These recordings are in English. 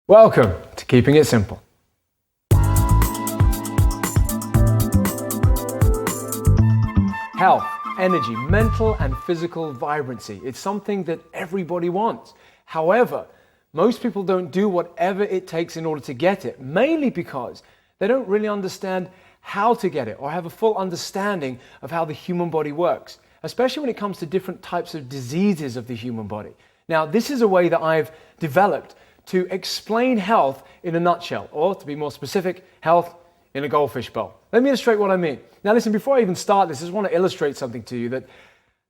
Welcome to Keeping It Simple. Health, energy, mental and physical vibrancy. It's something that everybody wants. However, most people don't do whatever it takes in order to get it, mainly because they don't really understand how to get it or have a full understanding of how the human body works, especially when it comes to different types of diseases of the human body. Now, this is a way that I've developed to explain health in a nutshell, or to be more specific, health in a goldfish bowl. Let me illustrate what I mean. Now listen, before I even start this, I just want to illustrate something to you that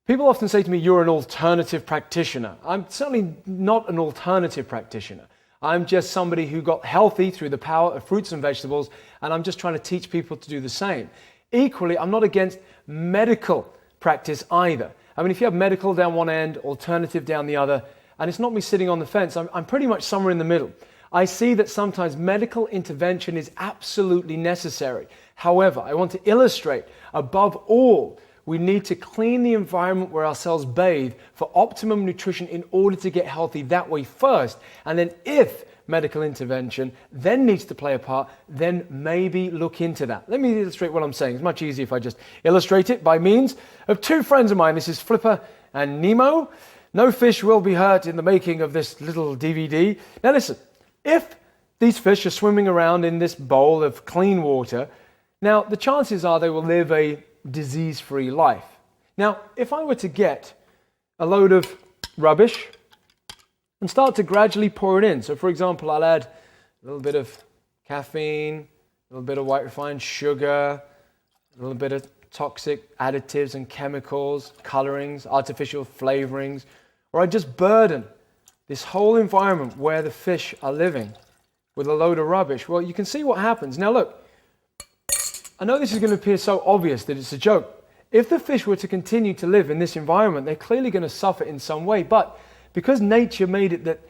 people often say to me, you're an alternative practitioner. I'm certainly not an alternative practitioner. I'm just somebody who got healthy through the power of fruits and vegetables, and I'm just trying to teach people to do the same. Equally, I'm not against medical practice either. I mean, if you have medical down one end, alternative down the other, and it's not me sitting on the fence, I'm pretty much somewhere in the middle. I see that sometimes medical intervention is absolutely necessary. However, I want to illustrate, above all, we need to clean the environment where our cells bathe for optimum nutrition in order to get healthy that way first. And then if medical intervention then needs to play a part, then maybe look into that. Let me illustrate what I'm saying. It's much easier if I just illustrate it by means of two friends of mine. This is Flipper and Nemo. No fish will be hurt in the making of this little DVD. Now listen, if these fish are swimming around in this bowl of clean water, now the chances are they will live a disease-free life. Now, if I were to get a load of rubbish and start to gradually pour it in, so for example, I'll add a little bit of caffeine, a little bit of white refined sugar, a little bit of toxic additives and chemicals, colorings, artificial flavorings, or I just burden this whole environment where the fish are living with a load of rubbish. Well, you can see what happens. Now look, I know this is going to appear so obvious that it's a joke. If the fish were to continue to live in this environment, they're clearly going to suffer in some way. But because nature made it that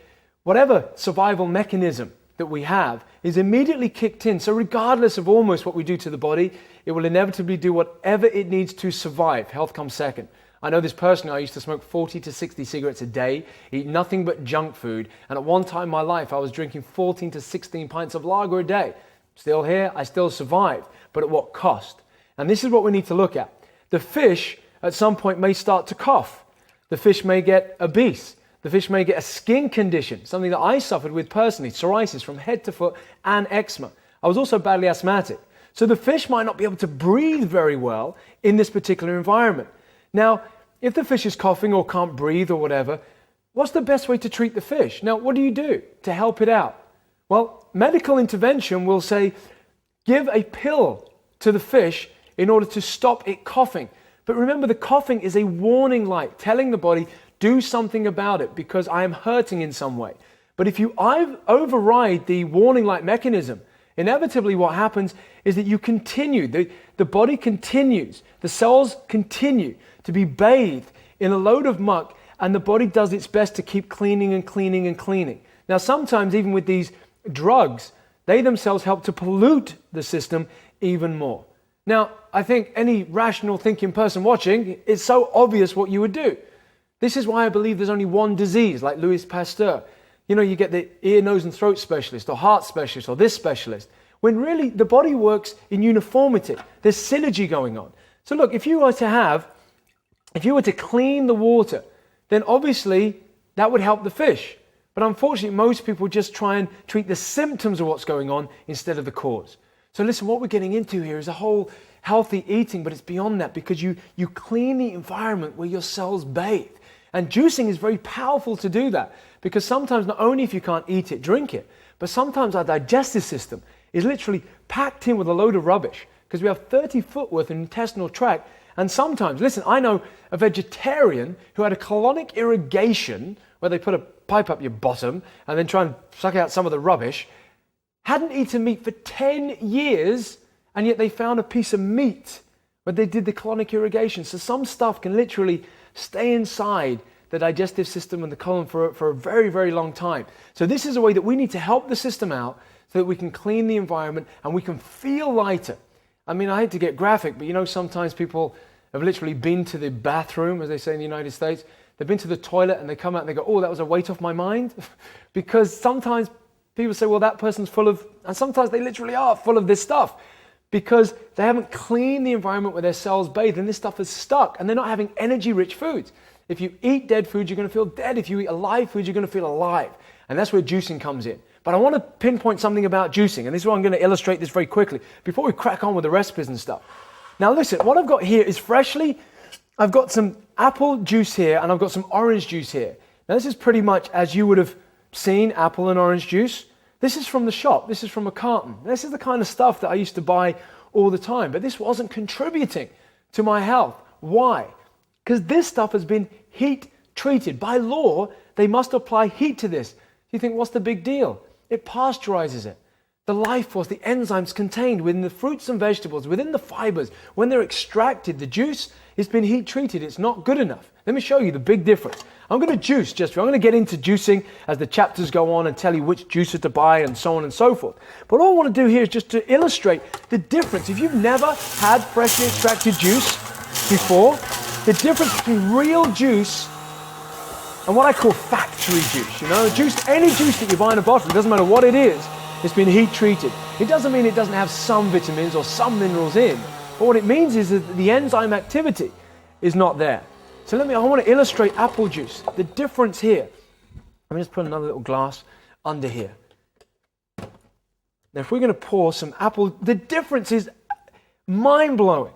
whatever survival mechanism that we have is immediately kicked in, so regardless of almost what we do to the body, it will inevitably do whatever it needs to survive. Health comes second. I know this personally. I used to smoke 40 to 60 cigarettes a day, eat nothing but junk food, and at one time in my life I was drinking 14 to 16 pints of lager a day. Still here, I still survived, but at what cost? And this is what we need to look at. The fish at some point may start to cough. The fish may get obese. The fish may get a skin condition, something that I suffered with personally, psoriasis from head to foot and eczema. I was also badly asthmatic. So the fish might not be able to breathe very well in this particular environment. Now, if the fish is coughing or can't breathe or whatever, what's the best way to treat the fish? Now, what do you do to help it out? Well, medical intervention will say, give a pill to the fish in order to stop it coughing. But remember, the coughing is a warning light telling the body, do something about it because I am hurting in some way. But if you override the warning light mechanism, inevitably what happens is that you continue, the body continues, the cells continue to be bathed in a load of muck, and the body does its best to keep cleaning and cleaning and cleaning. Now sometimes even with these drugs, they themselves help to pollute the system even more. Now, I think any rational thinking person watching, it's so obvious what you would do. This is why I believe there's only one disease, like Louis Pasteur. You know, you get the ear, nose and throat specialist or heart specialist or this specialist, when really the body works in uniformity. There's synergy going on. So look, if you were to clean the water, then obviously that would help the fish. But unfortunately, most people just try and treat the symptoms of what's going on instead of the cause. So listen, what we're getting into here is a whole healthy eating, but it's beyond that because you clean the environment where your cells bathe. And juicing is very powerful to do that because sometimes not only if you can't eat it, drink it, but sometimes our digestive system is literally packed in with a load of rubbish because we have 30 foot worth of intestinal tract. And sometimes, listen, I know a vegetarian who had a colonic irrigation where they put a pipe up your bottom and then try and suck out some of the rubbish, hadn't eaten meat for 10 years, and yet they found a piece of meat where they did the colonic irrigation. So some stuff can literally stay inside the digestive system and the colon for a very, very long time. So this is a way that we need to help the system out so that we can clean the environment and we can feel lighter. I mean, I hate to get graphic, but you know, sometimes people have literally been to the bathroom, as they say in the United States. They've been to the toilet and they come out and they go, oh, that was a weight off my mind. Because sometimes people say, well, that person's full of, and sometimes they literally are full of this stuff because they haven't cleaned the environment where their cells bathe and this stuff is stuck and they're not having energy-rich foods. If you eat dead food, you're going to feel dead. If you eat alive food, you're going to feel alive. And that's where juicing comes in. But I want to pinpoint something about juicing, and this is why I'm going to illustrate this very quickly before we crack on with the recipes and stuff. Now listen, what I've got here is I've got some apple juice here and I've got some orange juice here. Now this is pretty much as you would have seen apple and orange juice. This is from the shop. This is from a carton. This is the kind of stuff that I used to buy all the time, but this wasn't contributing to my health. Why? Because this stuff has been heat treated. By law, they must apply heat to this. You think, what's the big deal? It pasteurizes it. The life force, the enzymes contained within the fruits and vegetables, within the fibers, when they're extracted, the juice has been heat treated. It's not good enough. Let me show you the big difference. I'm going to juice I'm going to get into juicing as the chapters go on and tell you which juicer to buy and so on and so forth. But all I want to do here is just to illustrate the difference. If you've never had freshly extracted juice before, the difference between real juice and what I call factory juice, any juice that you buy in a bottle, it doesn't matter what it is, it's been heat treated. It doesn't mean it doesn't have some vitamins or some minerals in, but what it means is that the enzyme activity is not there. So I want to illustrate apple juice, the difference here. Let me just put another little glass under here. Now if we're going to pour some apple, the difference is mind-blowing.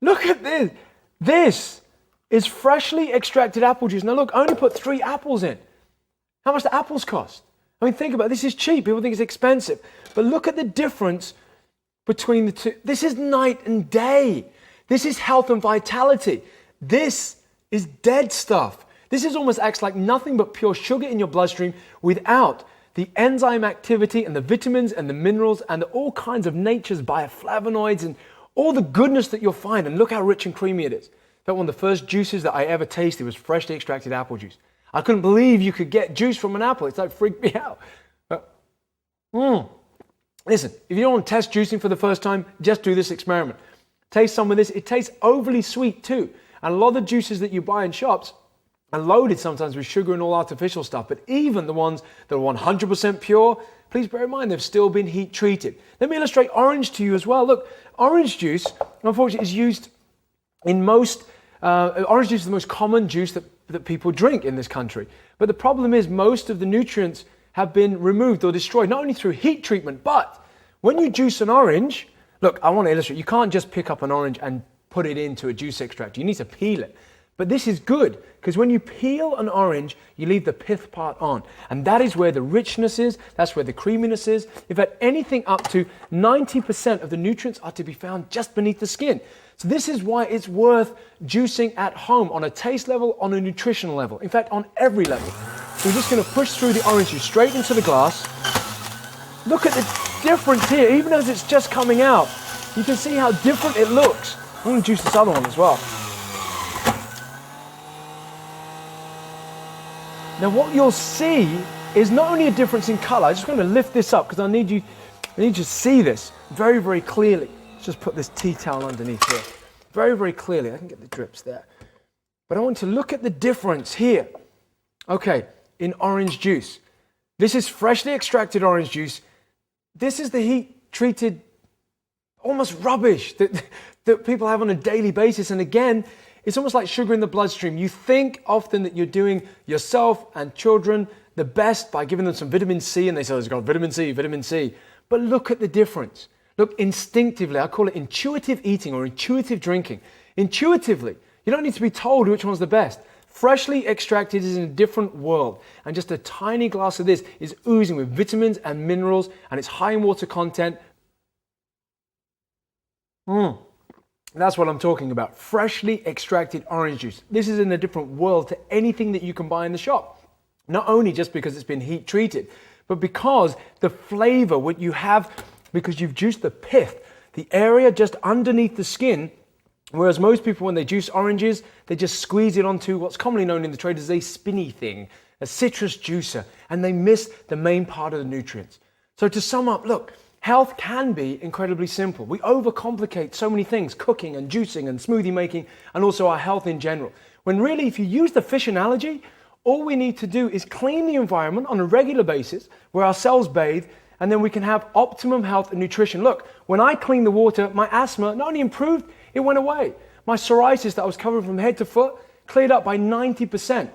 Look at this. This is freshly extracted apple juice. Now look, I only put 3 apples in. How much do apples cost? I mean, think about it. This is cheap. People think it's expensive. But look at the difference between the two. This is night and day. This is health and vitality. This is dead stuff. This almost acts like nothing but pure sugar in your bloodstream without the enzyme activity and the vitamins and the minerals and all kinds of nature's bioflavonoids and all the goodness that you'll find. And look how rich and creamy it is. In fact, one of the first juices that I ever tasted was freshly extracted apple juice. I couldn't believe you could get juice from an apple. It's like freaked me out. Listen, if you don't want to test juicing for the first time, just do this experiment. Taste some of this. It tastes overly sweet too. And a lot of the juices that you buy in shops are loaded sometimes with sugar and all artificial stuff. But even the ones that are 100% pure, please bear in mind they've still been heat treated. Let me illustrate orange to you as well. Look, orange juice, unfortunately, is used in most, orange juice is the most common juice that people drink in this country. But the problem is most of the nutrients have been removed or destroyed, not only through heat treatment, but when you juice an orange, look, I want to illustrate, you can't just pick up an orange and put it into a juice extractor. You need to peel it. But this is good because when you peel an orange, you leave the pith part on. And that is where the richness is. That's where the creaminess is. In fact, anything up to 90% of the nutrients are to be found just beneath the skin. So this is why it's worth juicing at home on a taste level, on a nutritional level. In fact, on every level. So we're just going to push through the orange juice straight into the glass. Look at the difference here. Even as it's just coming out, you can see how different it looks. I'm going to juice this other one as well. Now what you'll see is not only a difference in color. I'm just going to lift this up because I need you to see this very, very clearly. Let's just put this tea towel underneath here. Very, very clearly. I can get the drips there. But I want to look at the difference here. Okay, in orange juice. This is freshly extracted orange juice. This is the heat-treated, almost rubbish that people have on a daily basis. And again, it's almost like sugar in the bloodstream. You think often that you're doing yourself and children the best by giving them some vitamin C, and they say, oh, it's got vitamin C, vitamin C. But look at the difference. Look, instinctively, I call it intuitive eating or intuitive drinking. Intuitively, you don't need to be told which one's the best. Freshly extracted is in a different world, and just a tiny glass of this is oozing with vitamins and minerals, and it's high in water content. That's what I'm talking about. Freshly extracted orange juice. This is in a different world to anything that you can buy in the shop. Not only just because it's been heat treated, but because the flavor, what you have, because you've juiced the pith, the area just underneath the skin. Whereas most people, when they juice oranges, they just squeeze it onto what's commonly known in the trade as a spinny thing, a citrus juicer, and they miss the main part of the nutrients. So to sum up, look, health can be incredibly simple. We overcomplicate so many things, cooking and juicing and smoothie making, and also our health in general. When really, if you use the fish analogy, All we need to do is clean the environment on a regular basis where our cells bathe, and then we can have optimum health and nutrition. Look, when I cleaned the water, my asthma not only improved, it went away. My psoriasis that I was covering from head to foot cleared up by 90%.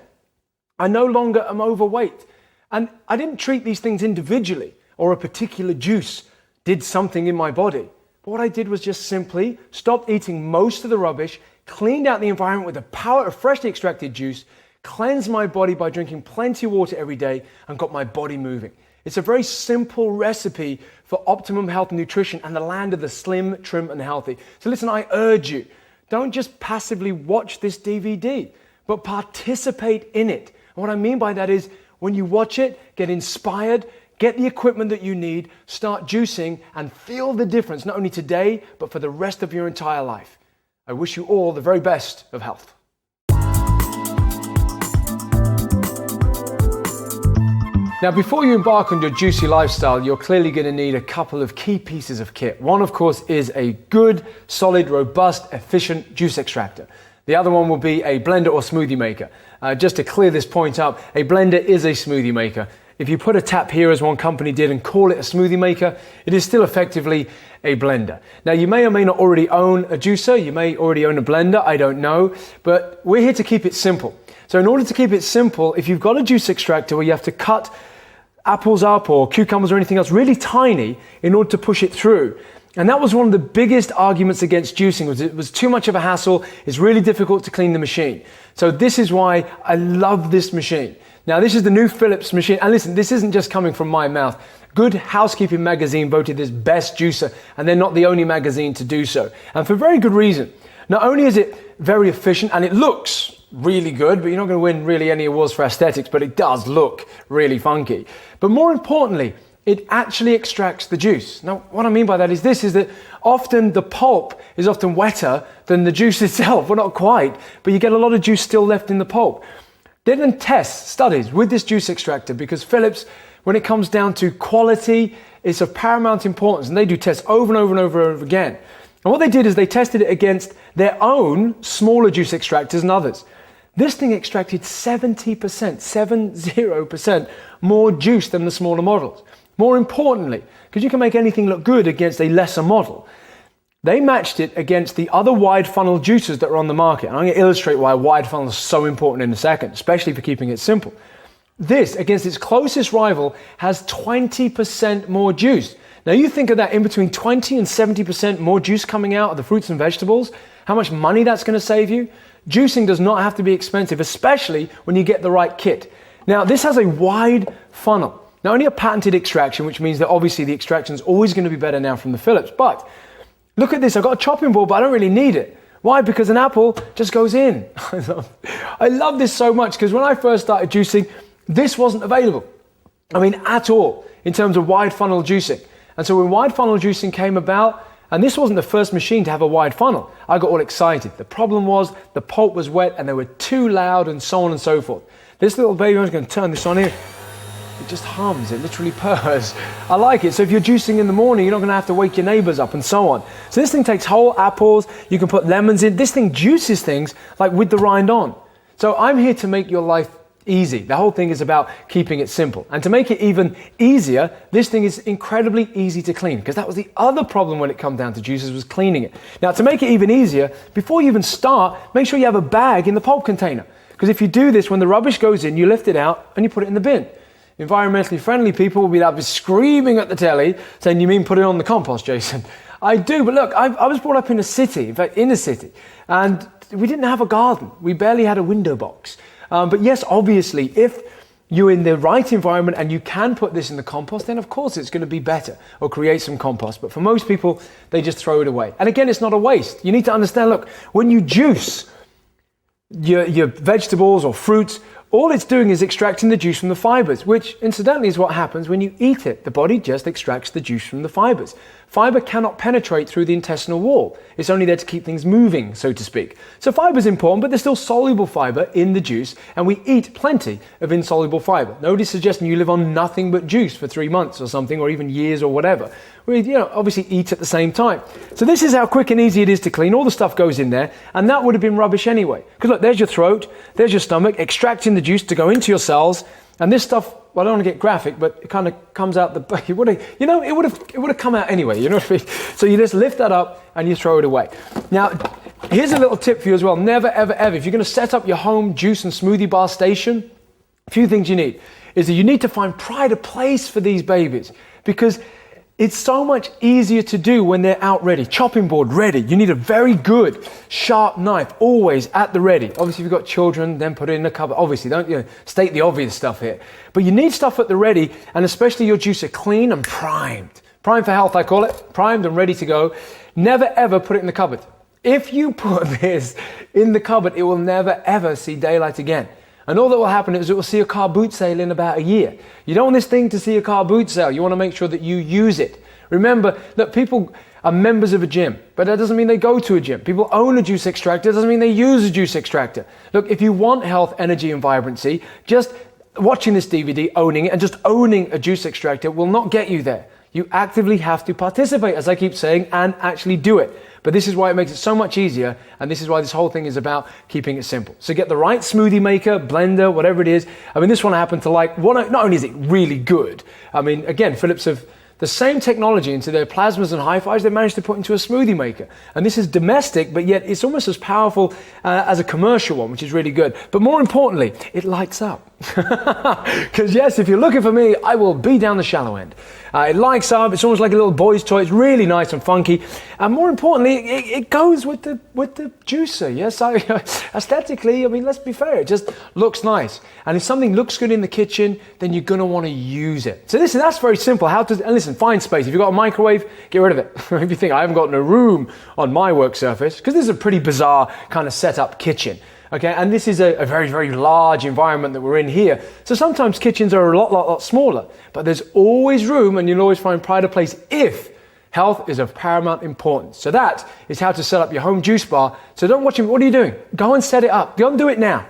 I no longer am overweight. And I didn't treat these things individually or a particular juice did something in my body. But what I did was just simply stopped eating most of the rubbish, cleaned out the environment with the power of freshly extracted juice, cleansed my body by drinking plenty of water every day, and got my body moving. It's a very simple recipe for optimum health and nutrition and the land of the slim, trim, and healthy. So listen, I urge you, don't just passively watch this DVD, but participate in it. And what I mean by that is when you watch it, get inspired, get the equipment that you need, start juicing, and feel the difference, not only today, but for the rest of your entire life. I wish you all the very best of health. Now, before you embark on your juicy lifestyle, you're clearly going to need a couple of key pieces of kit. One, of course, is a good, solid, robust, efficient juice extractor. The other one will be a blender or smoothie maker. Just to clear this point up, a blender is a smoothie maker. If you put a tap here, as one company did, and call it a smoothie maker, it is still effectively a blender. Now, you may or may not already own a juicer. You may already own a blender. I don't know. But we're here to keep it simple. So in order to keep it simple, if you've got a juice extractor where you have to cut apples up or cucumbers or anything else really tiny in order to push it through. And that was one of the biggest arguments against juicing, was it was too much of a hassle. It's really difficult to clean the machine. So this is why I love this machine. Now, this is the new Philips machine. And listen, this isn't just coming from my mouth. Good Housekeeping magazine voted this best juicer, and they're not the only magazine to do so. And for very good reason. Not only is it very efficient, and it looks really good, but you're not going to win really any awards for aesthetics, but it does look really funky. But more importantly, it actually extracts the juice. Now, what I mean by that is this, is that often the pulp is often wetter than the juice itself. Well, not quite, but you get a lot of juice still left in the pulp. They then test studies with this juice extractor because Philips, when it comes down to quality, is of paramount importance, and they do tests over and over and over and over again. And what they did is they tested it against their own smaller juice extractors and others. This thing extracted 70% more juice than the smaller models. More importantly, because you can make anything look good against a lesser model, they matched it against the other wide funnel juicers that are on the market. And I'm going to illustrate why wide funnel is so important in a second, especially for keeping it simple. This, against its closest rival, has 20% more juice. Now you think of that, in between 20 and 70% more juice coming out of the fruits and vegetables, how much money that's going to save you. Juicing does not have to be expensive, especially when you get the right kit. Now, this has a wide funnel. Not only a patented extraction, which means that obviously the extraction is always going to be better now from the Philips, but look at this. I've got a chopping board, but I don't really need it. Why? Because an apple just goes in. I love this so much because when I first started juicing, this wasn't available. I mean, at all, in terms of wide funnel juicing. And so when wide funnel juicing came about, and this wasn't the first machine to have a wide funnel, I got all excited. The problem was the pulp was wet and they were too loud and so on and so forth. This little baby, I'm going to turn this on here. It just hums, it literally purrs. I like it. So if you're juicing in the morning, you're not going to have to wake your neighbors up and so on. So this thing takes whole apples, you can put lemons in. This thing juices things like with the rind on. So I'm here to make your life easy. The whole thing is about keeping it simple. And to make it even easier, this thing is incredibly easy to clean, because that was the other problem when it comes down to juices, was cleaning it. Now, to make it even easier, before you even start, make sure you have a bag in the pulp container. Because if you do this, when the rubbish goes in, you lift it out and you put it in the bin. Environmentally friendly people will be screaming at the telly saying, "You mean put it on the compost, Jason?" I do, but look, I was brought up in a city, in fact, in a city, and we didn't have a garden. We barely had a window box. But yes, obviously, if you're in the right environment and you can put this in the compost, then of course it's going to be better, or create some compost. But for most people, they just throw it away. And again, it's not a waste. You need to understand, look, when you juice your vegetables or fruits, all it's doing is extracting the juice from the fibers, which incidentally is what happens when you eat it. The body just extracts the juice from the fibers. Fiber cannot penetrate through the intestinal wall. It's only there to keep things moving, so to speak. So fiber is important, but there's still soluble fiber in the juice, and we eat plenty of insoluble fiber. Nobody's suggesting you live on nothing but juice for 3 months or something, or even years or whatever. We, obviously eat at the same time. So this is how quick and easy it is to clean. All the stuff goes in there, and that would have been rubbish anyway. Because look, there's your throat, there's your stomach, extracting the juice to go into your cells, and this stuff, well, I don't want to get graphic, but it kind of comes out it would have come out anyway, you know what I mean? So you just lift that up and you throw it away. Now, here's a little tip for you as well. Never, ever, ever, if you're going to set up your home juice and smoothie bar station, a few things you need is that you need to find pride of place for these babies, because it's so much easier to do when they're out ready. Chopping board ready. You need a very good, sharp knife always at the ready. Obviously, if you've got children, then put it in the cupboard. Obviously, don't state the obvious stuff here. But you need stuff at the ready, and especially your juicer clean and primed. Primed for health, I call it. Primed and ready to go. Never, ever put it in the cupboard. If you put this in the cupboard, it will never, ever see daylight again. And all that will happen is it will see a car boot sale in about a year. You don't want this thing to see a car boot sale. You want to make sure that you use it. Remember that people are members of a gym, but that doesn't mean they go to a gym. People own a juice extractor, doesn't mean they use a juice extractor. Look, if you want health, energy, and vibrancy, just watching this DVD, owning it, and just owning a juice extractor will not get you there. You actively have to participate, as I keep saying, and actually do it. But this is why it makes it so much easier, and this is why this whole thing is about keeping it simple. So get the right smoothie maker, blender, whatever it is. I mean, this one I happen to like. Not only is it really good, I mean, again, Philips have the same technology into their plasmas and hi-fis they managed to put into a smoothie maker. And this is domestic, but yet it's almost as powerful as a commercial one, which is really good. But more importantly, it lights up. Because yes, if you're looking for me, I will be down the shallow end. It lights up, it's almost like a little boy's toy, it's really nice and funky. And more importantly, it goes with the juicer, yes? Aesthetically, I mean, let's be fair, it just looks nice. And if something looks good in the kitchen, then you're going to want to use it. So that's very simple. And listen, find space. If you've got a microwave, get rid of it. If you think, I haven't got no room on my work surface, because this is a pretty bizarre kind of setup kitchen. Okay, and this is a very, very large environment that we're in here. So sometimes kitchens are a lot smaller, but there's always room, and you'll always find pride of place if health is of paramount importance. So that is how to set up your home juice bar. So don't watch him. What are you doing? Go and set it up. Go and do it now.